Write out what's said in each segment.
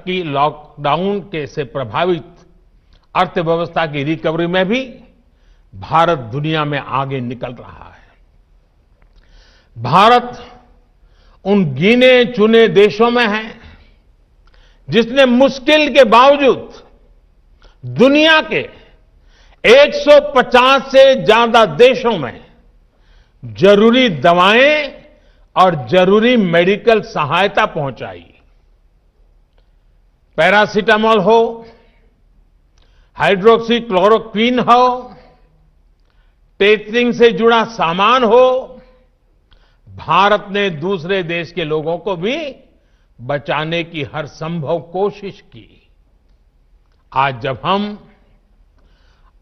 की lockdown के से प्रभावित अर्थव्यवस्था की recovery में भी भारत दुनिया में आगे निकल रहा है। भारत उन गिने चुने देशों में है जिसने मुश्किल के बावजूद दुनिया के 150 से ज्यादा देशों में जरूरी दवाएं और जरूरी मेडिकल सहायता पहुंचाई। पैरासीटामोल हो, हाइड्रोक्सी क्लोरोक्वीन हो, टेस्टिंग से जुड़ा सामान हो, भारत ने दूसरे देश के लोगों को भी बचाने की हर संभव कोशिश की। आज जब हम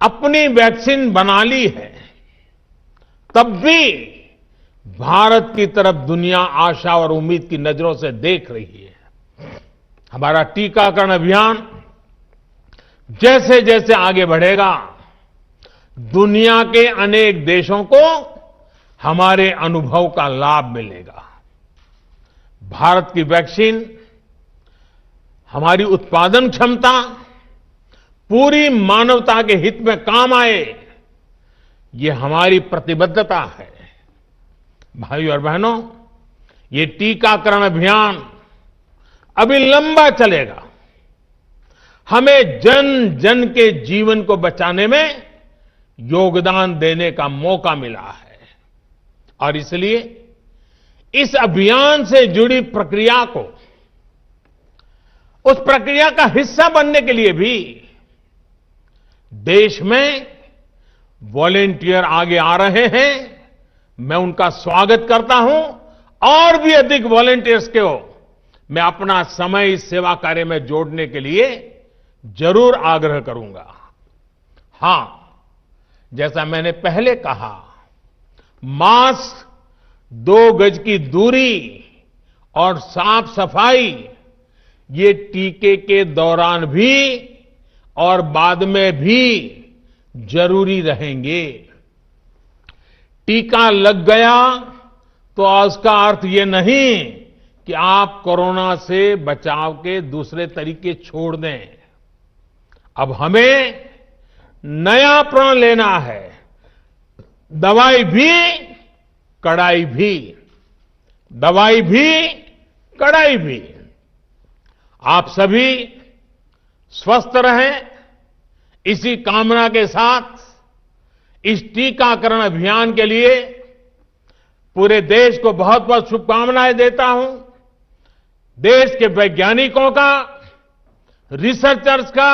अपनी वैक्सीन बना ली है, तब भी भारत की तरफ दुनिया आशा और उम्मीद की नजरों से देख रही है। हमारा टीकाकरण अभियान जैसे जैसे आगे बढ़ेगा, दुनिया के अनेक देशों को हमारे अनुभव का लाभ मिलेगा। भारत की वैक्सीन, हमारी उत्पादन क्षमता पूरी मानवता के हित में काम आए, ये हमारी प्रतिबद्धता है। भाइयों और बहनों, ये टीकाकरण अभियान अभी लंबा चलेगा। हमें जन जन के जीवन को बचाने में योगदान देने का मौका मिला है और इसलिए इस अभियान से जुड़ी प्रक्रिया को, उस प्रक्रिया का हिस्सा बनने के लिए भी देश में वॉलेंटियर आगे आ रहे हैं। मैं उनका स्वागत करता हूं और भी अधिक वॉलेंटियर्स को मैं अपना समय इस सेवा कार्य में जोड़ने के लिए जरूर आग्रह करूंगा। हां, जैसा मैंने पहले कहा, मास्क, 2 गज की दूरी और साफ सफाई ये टीके के दौरान भी और बाद में भी जरूरी रहेंगे। टीका लग गया तो उसका अर्थ ये नहीं कि आप कोरोना से बचाव के दूसरे तरीके छोड़ दें। अब हमें नया प्रण लेना है, दवाई भी कड़ाई भी, दवाई भी कड़ाई भी। आप सभी स्वस्थ रहें, इसी कामना के साथ इस टीकाकरण अभियान के लिए पूरे देश को बहुत बहुत शुभकामनाएं देता हूं। देश के वैज्ञानिकों का, रिसर्चर्स का,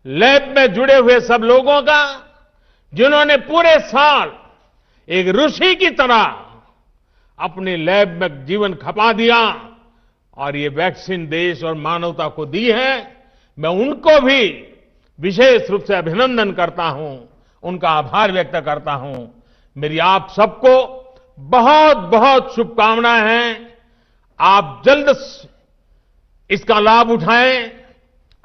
लैब में जुड़े हुए सब लोगों का, जिन्होंने पूरे साल एक ऋषि की तरह अपनी लैब में जीवन खपा दिया और ये वैक्सीन देश और मानवता को दी है। मैं उनको भी विशेष रूप से अभिनंदन करता हूं, उनका आभार व्यक्त करता हूं। मेरी आप सबको बहुत बहुत शुभकामनाएं हैं। आप जल्द इसका लाभ उठाएं,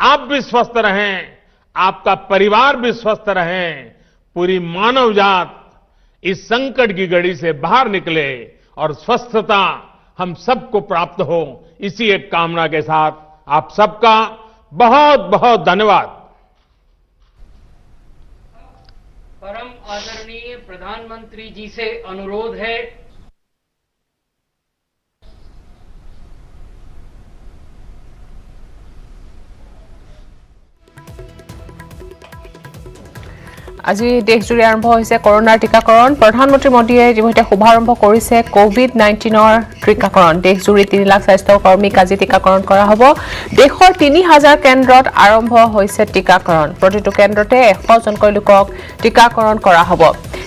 आप भी स्वस्थ रहें, आपका परिवार भी स्वस्थ रहें, पूरी मानव जात इस संकट की घड़ी से बाहर निकले और स्वस्थता हम सबको प्राप्त हो, इसी एक कामना के साथ आप सबका बहुत बहुत धन्यवाद। परम आदरणीय प्रधानमंत्री जी से अनुरोध है আজি দেশজুৰি আৰম্ভ হৈছে কৰোনাৰ টিকাকৰণ। প্ৰধানমন্ত্ৰী মোদীয়ে ইতিমধ্যে শুভাৰম্ভ কৰিছে কোভিড-19ৰ টিকাকৰণ। দেশজুৰি 3 লাখ স্বাস্থ্য কৰ্মীক আজি টিকাকৰণ কৰা হ'ব। দেশৰ 3000 কেন্দ্ৰত আৰম্ভ হৈছে টিকাকৰণ। প্ৰতিটো কেন্দ্ৰতে 100 জনকৈ লোকক টিকাকৰণ কৰা হ'ব।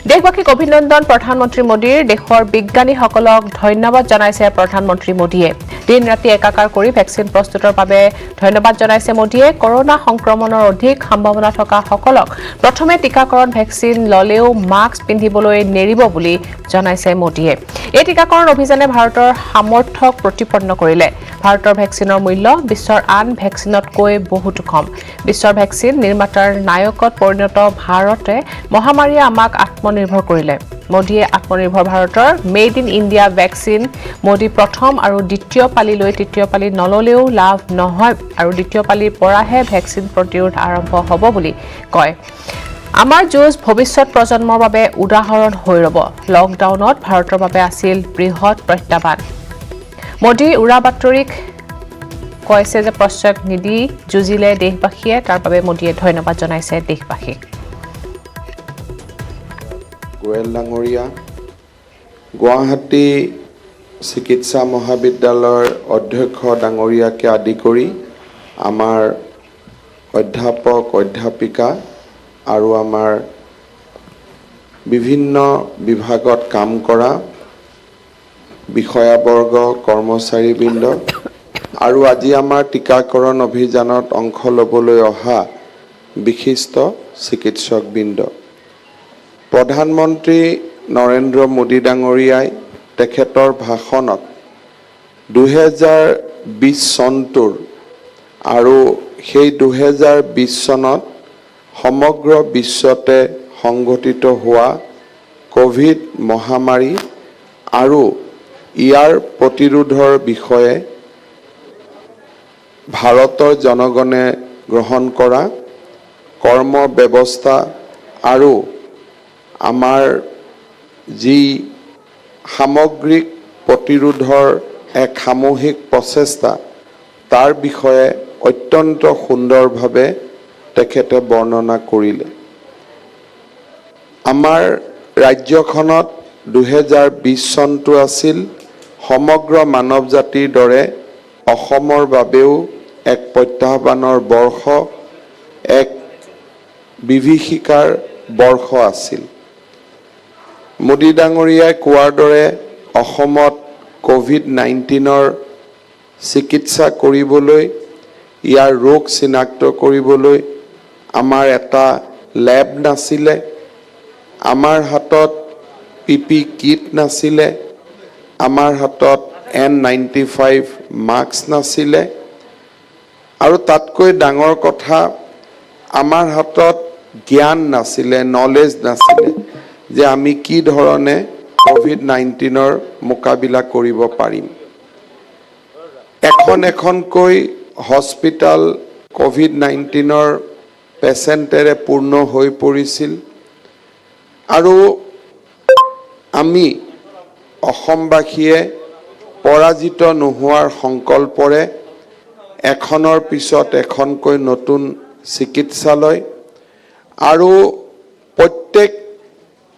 দেশবাসীক অভিনন্দন প্ৰধানমন্ত্ৰী মোদীৰ। দেশৰ বিজ্ঞানীসকলক ধন্যবাদ জনাইছে প্ৰধানমন্ত্ৰী মোদীয়ে। দিন ৰাতি একাকাৰ কৰি ভেকচিন প্ৰস্তুতৰ বাবে ধন্যবাদ জনাইছে মোদীয়ে। কৰোনা সংক্ৰমণৰ অধিক সম্ভাৱনা থকা সকলক প্ৰথমে টিকাকৰণ ভেকচিন ললেও মাস্ক পিন্ধিবলৈ নেৰিব বুলি জনাইছে মোদীয়ে। এই টিকাকৰণ অভিযানে ভাৰতৰ সামৰ্থ্যক প্ৰতিপন্ন কৰিলে। ভাৰতৰ ভেকচিনৰ মূল্য বিশ্বৰ আন ভেকচিনতকৈ বহুতো কম। বিশ্বৰ ভেকচিন নিৰ্মাতাৰ নায়কত পৰিণত ভাৰতে মহামাৰীয়ে আমাক আত্মনিৰ্ভৰ কৰিলে। মোদীয়ে আত্মনিৰ্ভৰ ভাৰতৰ made in India vaccine Modi প্ৰথম আৰু দ্বিতীয় পালিলৈ তৃতীয় পালি নললেও লাভ নহয় আৰু দ্বিতীয় পালিৰ পৰাহে ভেকচিন প্ৰতিৰোধ আৰম্ভ হ'ব বুলি কয় আমাৰ যুঁজ ভৱিষ্যত প্ৰজন্মৰ বাবে উদাহৰণ হৈ ৰব লকডাউনত ভাৰতৰ বাবে আছিল বৃহৎ প্ৰত্যাহ্বান মোদী উৰা বাতৰিক কৈছে যে প্ৰশ্ৰয় নিদি যুঁজিলে দেশবাসীয়ে তাৰ বাবে মোদীয়ে ধন্যবাদ জনাইছে দেশবাসীক গোয়েল ডাঙৰীয়া গুৱাহাটী চিকিৎসা মহাবিদ্যালয়ৰ অধ্যক্ষ ডাঙৰীয়াকে আদি কৰি আমাৰ অধ্যাপক অধ্যাপিকা আৰু আমাৰ বিভিন্ন বিভাগত কাম কৰা বিষয়াবৰ্গ কৰ্মচাৰীবৃন্দ আৰু আজি আমাৰ টিকাকৰণ অভিযানত অংশ ল'বলৈ অহা বিশিষ্ট চিকিৎসকবৃন্দ প্ৰধানমন্ত্ৰী নৰেন্দ্ৰ মোদী ডাঙৰীয়াই তেখেতৰ ভাষণত 2020 চনটোৰ আৰু সেই 2020 চনত সমগ্ৰ বিশ্বতে সংঘটিত হোৱা কোভিড মহামাৰী আৰু ইয়াৰ প্ৰতিৰোধৰ বিষয়ে ভাৰতৰ জনগণে গ্ৰহণ কৰা কৰ্ম ব্যৱস্থা আৰু আমাৰ যি সামগ্ৰিক প্ৰতিৰোধৰ এক সামূহিক প্ৰচেষ্টা তাৰ বিষয়ে অত্যন্ত সুন্দৰভাৱে তেখেতে বৰ্ণনা কৰিলে আমাৰ ৰাজ্যখনত 2020 চনটো আছিল সমগ্ৰ মানৱ জাতিৰ দৰে অসমৰ বাবেও এক প্ৰত্যাহ্বানৰ বৰ্ষ এক বিভীষিকাৰ বৰ্ষ আছিল মোদী ডাঙৰীয়াই কোৱাৰ দৰে অসমত কোভিড-19ৰ চিকিৎসা কৰিবলৈ ইয়াৰ ৰোগ চিনাক্ত কৰিবলৈ আমাৰ এটা ল্যাব নাছিলে আমাৰ হাতত পিপি কিট নাছিলে আমাৰ হাতত N95 মাস্ক নাছিলে আৰু তাতকৈ ডাঙৰ কথা আমাৰ হাতত জ্ঞান নাছিলে নলেজ নাছিলে যে আমি কি ধৰণে কোভিড-19ৰ মোকাবিলা কৰিব পাৰিম এখনকৈ হস্পিটাল কোভিড-19ৰ পেচেণ্টেৰে পূৰ্ণ হৈ পৰিছিল আৰু আমি অসমবাসীয়ে পৰাজিত নোহোৱাৰ সংকল্পৰে এখনৰ পিছত এখনকৈ নতুন চিকিৎসালয় আৰু প্ৰত্যেক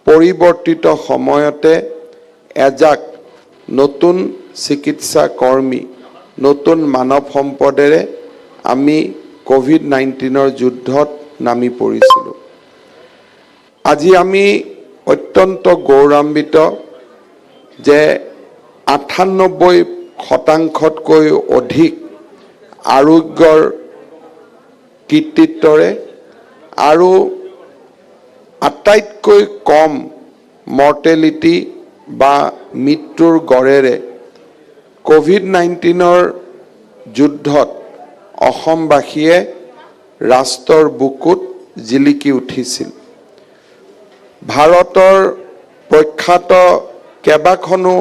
পৰিৱৰ্তিত সময়তে এজাক নতুন চিকিৎসা কৰ্মী নতুন মানৱ সম্পদেৰে আমি কোভিড-19ৰ যুদ্ধত নামি পৰিছিলোঁ আজি আমি অত্যন্ত গৌৰৱান্বিত যে 98% অধিক আৰোগ্যৰ কৃতিত্বৰে আৰু আটাইতকৈ কম মৰ্টেলিটি বা মৃত্যুৰ গড়েৰে কোভিড-19ৰ যুদ্ধত অসমবাসীয়ে ৰাষ্ট্ৰৰ বুকুত জিলিকি উঠিছিল ভাৰতৰ প্ৰখ্যাত কেইবাখনো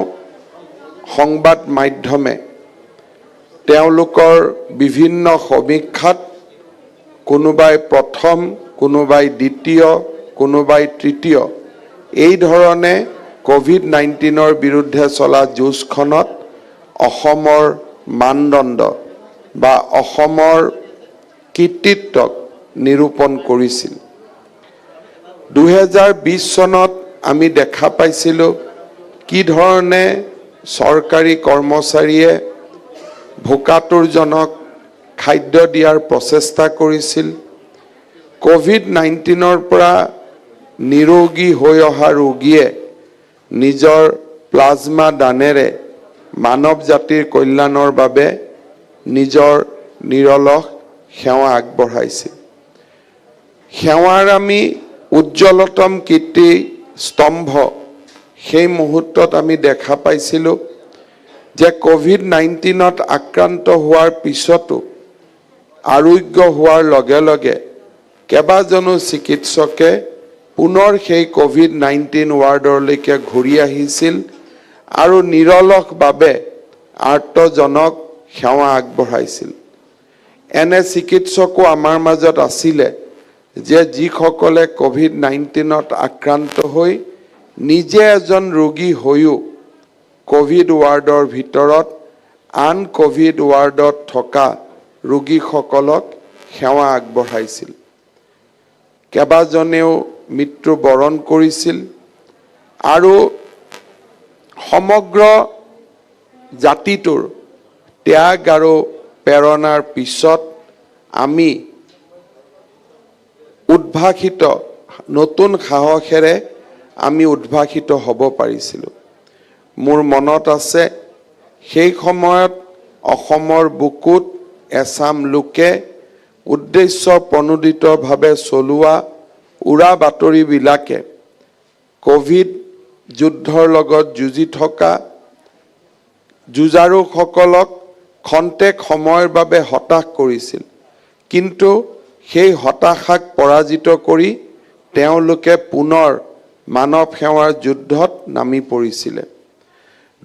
সংবাদ মাধ্যমে তেওঁলোকৰ বিভিন্ন সমীক্ষাত কোনোবাই প্ৰথম কোনোবাই দ্বিতীয় কোনোবাই তৃতীয় এই ধৰণে কোভিড-19ৰ বিৰুদ্ধে চলা যুঁজখনত অসমৰ মানদণ্ড বা অসমৰ কৃতিত্বক নিৰূপণ কৰিছিল 2020 চনত আমি দেখা পাইছিলোঁ কি ধৰণে চৰকাৰী কৰ্মচাৰীয়ে ভোকাতুৰজনক খাদ্য দিয়াৰ প্ৰচেষ্টা কৰিছিল কোভিড-19ৰ পৰা নিৰোগী হৈ অহা ৰোগীয়ে নিজৰ প্লাজমা দানেৰে মানৱ জাতিৰ কল্যাণৰ বাবে নিজৰ নিৰলস সেৱা আগবঢ়াইছিল সেৱাৰ আমি উজ্জ্বলতম কীৰ্তি স্তম্ভ সেই মুহূৰ্তত আমি দেখা পাইছিলোঁ যে কোভিড-19ত আক্ৰান্ত হোৱাৰ পিছতো আৰোগ্য হোৱাৰ লগে লগে কেইবাজনো চিকিৎসকে পুনৰ সেই কোভিড-19 ৱাৰ্ডলৈকে ঘূৰি আহিছিল আৰু নিৰলসভাৱে আৰ্তজনক সেৱা আগবঢ়াইছিল। এনে চিকিৎসকো আমাৰ মাজত আছিলে যে যিসকলে কোভিড-19ত আক্ৰান্ত হৈ নিজে এজন ৰোগী হৈও কোভিড ৱাৰ্ডৰ ভিতৰত আন কোভিড ৱাৰ্ডত থকা ৰোগীসকলক সেৱা আগবঢ়াইছিল। কেইবাজনেও মৃত্যুবৰণ কৰিছিল আৰু সমগ্ৰ জাতিটোৰ ত্যাগ আৰু প্ৰেৰণাৰ পিছত আমি উদ্ভাসিত নতুন সাহসেৰে আমি উদ্ভাসিত হ'ব পাৰিছিলোঁ। মোৰ মনত আছে সেই সময়ত অসমৰ বুকুত এছাম লোকে উদ্দেশ্য প্ৰণোদিতভাৱে চলোৱা উৰা বাতৰিবিলাকে কোভিড যুদ্ধৰ লগত যুঁজি থকা যুঁজাৰুসকলক খন্তেক সময়ৰ বাবে হতাশ কৰিছিল, কিন্তু সেই হতাশাক পৰাজিত কৰি তেওঁলোকে পুনৰ মানৱ সেৱাৰ যুদ্ধত নামি পৰিছিলে।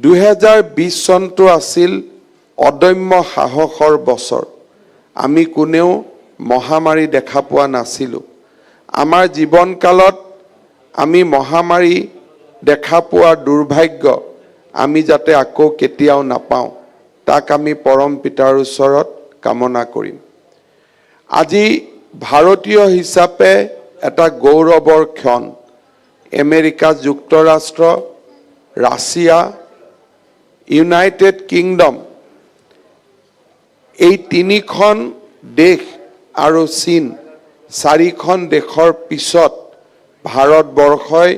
2020 চনটো আছিল অদম্য সাহসৰ বছৰ। আমি কোনেও মহামাৰী দেখা পোৱা নাছিলোঁ। আমাৰ জীৱনকালত আমি মহামাৰী দেখা পোৱাৰ দুৰ্ভাগ্য আমি যাতে আকৌ কেতিয়াও নাপাওঁ, তাক আমি পৰম পিতাৰ ওচৰত কামনা কৰিম। আজি ভাৰতীয় হিচাপে এটা গৌৰৱৰ ক্ষণ। আমেৰিকা যুক্তৰাষ্ট্ৰ, ৰাছিয়া, ইউনাইটেড কিংডম, এই তিনিখন দেশ আৰু চীন, চাৰিখন দেশৰ পিছত ভাৰতবৰ্ষই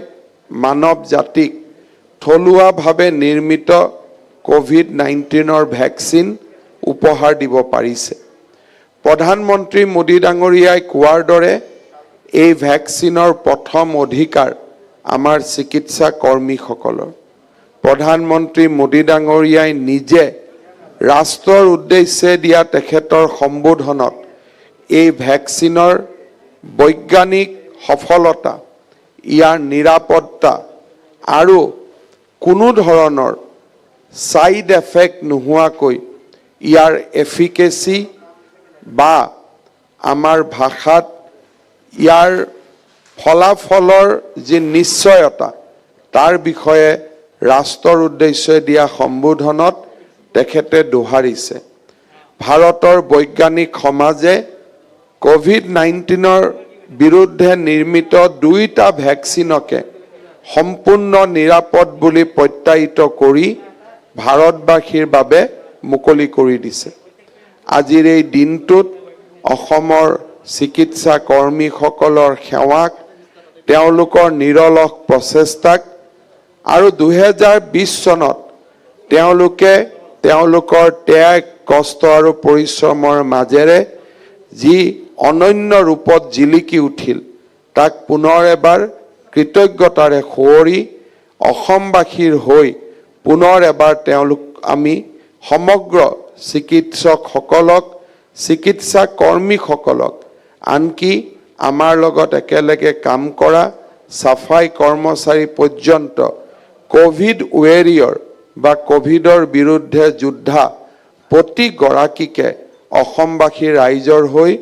মানৱ জাতিক থলুৱাভাৱে নিৰ্মিত কোভিড-19ৰ ভেকচিন উপহাৰ দিব পাৰিছে। প্ৰধানমন্ত্ৰী মোদী ডাঙৰীয়াই কোৱাৰ দৰে এই ভেকচিনৰ প্ৰথম অধিকাৰ আমাৰ চিকিৎসা কৰ্মীসকলৰ। প্ৰধানমন্ত্ৰী মোদী ডাঙৰীয়াই নিজে ৰাষ্ট্ৰৰ উদ্দেশ্যে দিয়া তেখেতৰ সম্বোধনত এই ভেকচিনৰ বৈজ্ঞানিক সফলতা, ইয়াৰ নিৰাপত্তা আৰু কোনো ধৰণৰ ছাইড এফেক্ট নোহোৱাকৈ ইয়াৰ এফিকেচি বা আমাৰ ভাষাত ইয়াৰ ফলাফলৰ যি নিশ্চয়তা, তাৰ বিষয়ে ৰাষ্ট্ৰৰ উদ্দেশ্যে দিয়া সম্বোধনত তেখেতে দোহাৰিছে। ভাৰতৰ বৈজ্ঞানিক সমাজে কোভিড-19ৰ বিৰুদ্ধে নিৰ্মিত দুইটা ভেকচিনকে সম্পূৰ্ণ নিৰাপদ বুলি প্ৰত্যায়িত কৰি ভাৰতবাসীৰ বাবে মুকলি কৰি দিছে। আজিৰ এই দিনটোত অসমৰ চিকিৎসা কৰ্মীসকলৰ সেৱাক, তেওঁলোকৰ নিৰলস প্ৰচেষ্টাক আৰু 2020 চনত তেওঁলোকে তেওঁলোকৰ ত্যাগ, কষ্ট আৰু পৰিশ্ৰমৰ মাজেৰে যি অনন্য ৰূপত জিলিকি উঠিল, তাক পুনৰ এবাৰ কৃতজ্ঞতাৰে সুঁৱৰি অসমবাসীৰ হৈ পুনৰ এবাৰ তেওঁলোক আমি সমগ্ৰ চিকিৎসকসকলক, চিকিৎসা কৰ্মীসকলক, আনকি আমাৰ লগত একেলগে কাম কৰা চাফাই কৰ্মচাৰী পৰ্যন্ত কোভিড ৱেৰিয়ৰ বা কোভিডৰ বিৰুদ্ধে যোদ্ধা প্ৰতিগৰাকীকে অসমবাসী ৰাইজৰ হৈ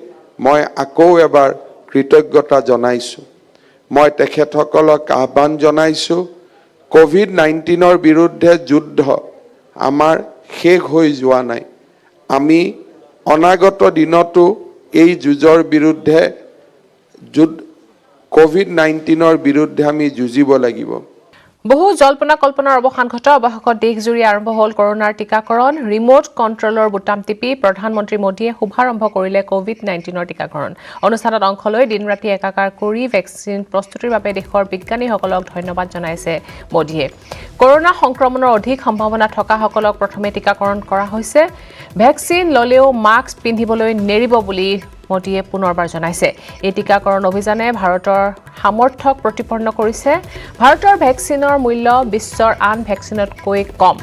মই আকৌ এবাৰ কৃতজ্ঞতা জনাইছোঁ। মই তেখেতসকলক আহ্বান জনাইছোঁ, কোভিড-19ৰ বিৰুদ্ধে যুদ্ধ আমাৰ শেষ হৈ যোৱা নাই। আমি অনাগত দিনতো এই যুঁজৰ বিৰুদ্ধে কোভিড-19ৰ বিৰুদ্ধে আমি যুঁজিব লাগিব। বহু জল্পনা কল্পনাৰ অৱসান ঘটা অৱশেষত দেশজুৰি আৰম্ভ হ'ল কৰোনাৰ টীকাকৰণ। ৰিমোট কণ্ট্ৰলৰ বুটাম টিপি প্ৰধানমন্ত্ৰী মোদীয়ে শুভাৰম্ভ কৰিলে কোভিড-19ৰ টীকাকৰণ। অনুষ্ঠানত অংশ লৈ দিন ৰাতি একাকাৰ কৰি ভেকচিন প্ৰস্তুতিৰ বাবে দেশৰ বিজ্ঞানীসকলক ধন্যবাদ জনাইছে মোদীয়ে। কৰোনা সংক্ৰমণৰ অধিক সম্ভাৱনা থকাসকলক প্ৰথমে টীকাকৰণ কৰা হৈছে। ভেকচিন ল'লেও মাস্ক পিন্ধিবলৈ নেৰিব বুলি মোদীয়ে পুনৰবাৰ জনাইছে। এই টীকাকৰণ অভিযানে ভাৰতৰ সামৰ্থ্যক প্ৰতিপন্ন কৰিছে। ভাৰতৰ ভেকচিনৰ মূল্য বিশ্বৰ আন ভেকচিনতকৈ কম।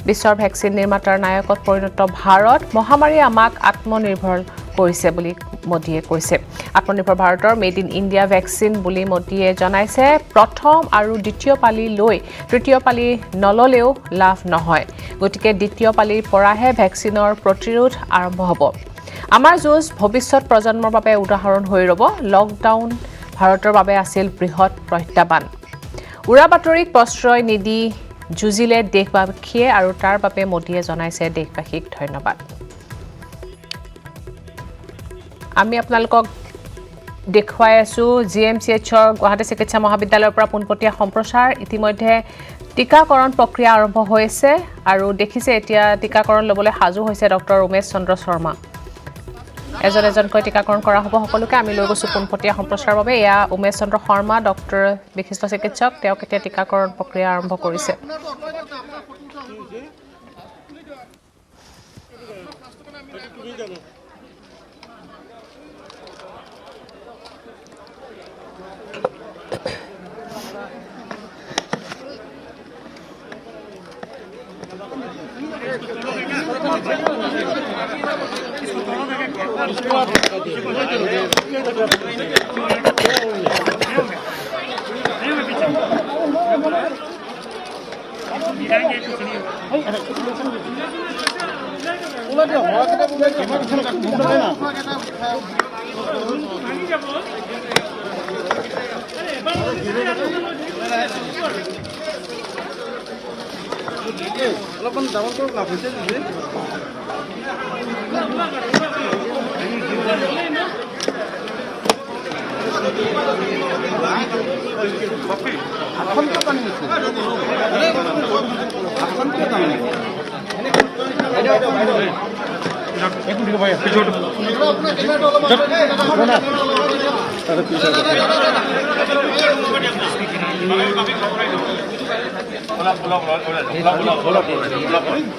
বিশ্বৰ ভেকচিন নিৰ্মাতাৰ নায়কত পৰিণত ভাৰত মহামাৰীয়ে আমাক আত্মনিৰ্ভৰ কৰিছে বুলি মোদীয়ে কৈছে আত্মনিৰ্ভৰ ভাৰতৰ মেড ইন ইণ্ডিয়া ভেকচিন বুলি মোদীয়ে জনাইছে প্ৰথম আৰু দ্বিতীয় পালি লৈ তৃতীয় পালি নললেও লাভ নহয় গতিকে দ্বিতীয় পালিৰ পৰাহে ভেকচিনৰ প্ৰতিৰোধ আৰম্ভ হ'ব আমাৰ যুঁজ ভৱিষ্যত প্ৰজন্মৰ বাবে উদাহৰণ হৈ ৰব লকডাউন ভাৰতৰ বাবে আছিল বৃহৎ প্ৰত্যাহ্বান উৰা বাতৰিক প্ৰশ্ৰয় নিদি যুঁজিলে দেশবাসীয়ে আৰু তাৰ বাবে মোদীয়ে জনাইছে দেশবাসীক ধন্যবাদ আমি আপোনালোকক দেখুৱাই আছো জিএমচিএইচৰ গুৱাহাটী চিকিৎসা মহাবিদ্যালয়ৰ পৰা পোনপটীয়া সম্প্ৰচাৰ ইতিমধ্যে টিকাকৰণ প্ৰক্ৰিয়া আৰম্ভ হৈছে আৰু দেখিছে এতিয়া টিকাকৰণ ল'বলৈ সাজু হৈছে ডক্টৰ উমেশ চন্দ্ৰ শৰ্মা এজনকৈ টিকাকৰণ কৰা হ'ব সকলোকে আমি লৈ গৈছো পোনপটীয়া সম্প্ৰচাৰৰ বাবে এয়া উমেশ চন্দ্ৰ শৰ্মা ডক্টৰ বিশিষ্ট চিকিৎসক তেওঁ কেতিয়া টিকাকৰণ প্ৰক্ৰিয়া আৰম্ভ কৰিছে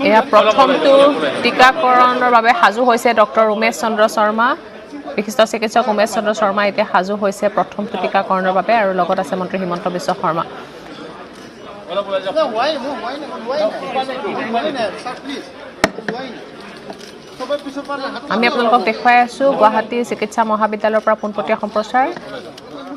এয়া প্ৰথমটো টিকাকৰণৰ বাবে সাজু হৈছে ডক্টৰ উমেশ চন্দ্ৰ শৰ্মা বিশিষ্ট চিকিৎসক উমেশ চন্দ্ৰ শৰ্মা এতিয়া সাজু হৈছে প্ৰথমটো টিকাকৰণৰ বাবে আৰু লগত আছে মন্ত্ৰী হিমন্ত বিশ্ব শৰ্মা আমি আপোনালোকক দেখুৱাই আছো গুৱাহাটী চিকিৎসা মহাবিদ্যালয়ৰ পৰা পোনপটীয়া সম্প্ৰচাৰ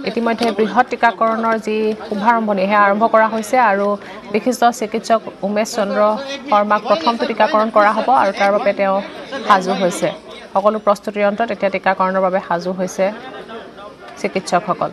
ইতিমধ্যে বৃহৎ টিকাকৰণৰ যি শুভাৰম্ভণি সেয়া আৰম্ভ কৰা হৈছে আৰু বিশিষ্ট চিকিৎসক উমেশ চন্দ্ৰ শৰ্মাক প্ৰথমটো টিকাকৰণ কৰা হ'ব আৰু তাৰ বাবে তেওঁ সাজু হৈছে সকলো প্ৰস্তুতিৰ অন্তত এতিয়া টিকাকৰণৰ বাবে সাজু হৈছে চিকিৎসকসকল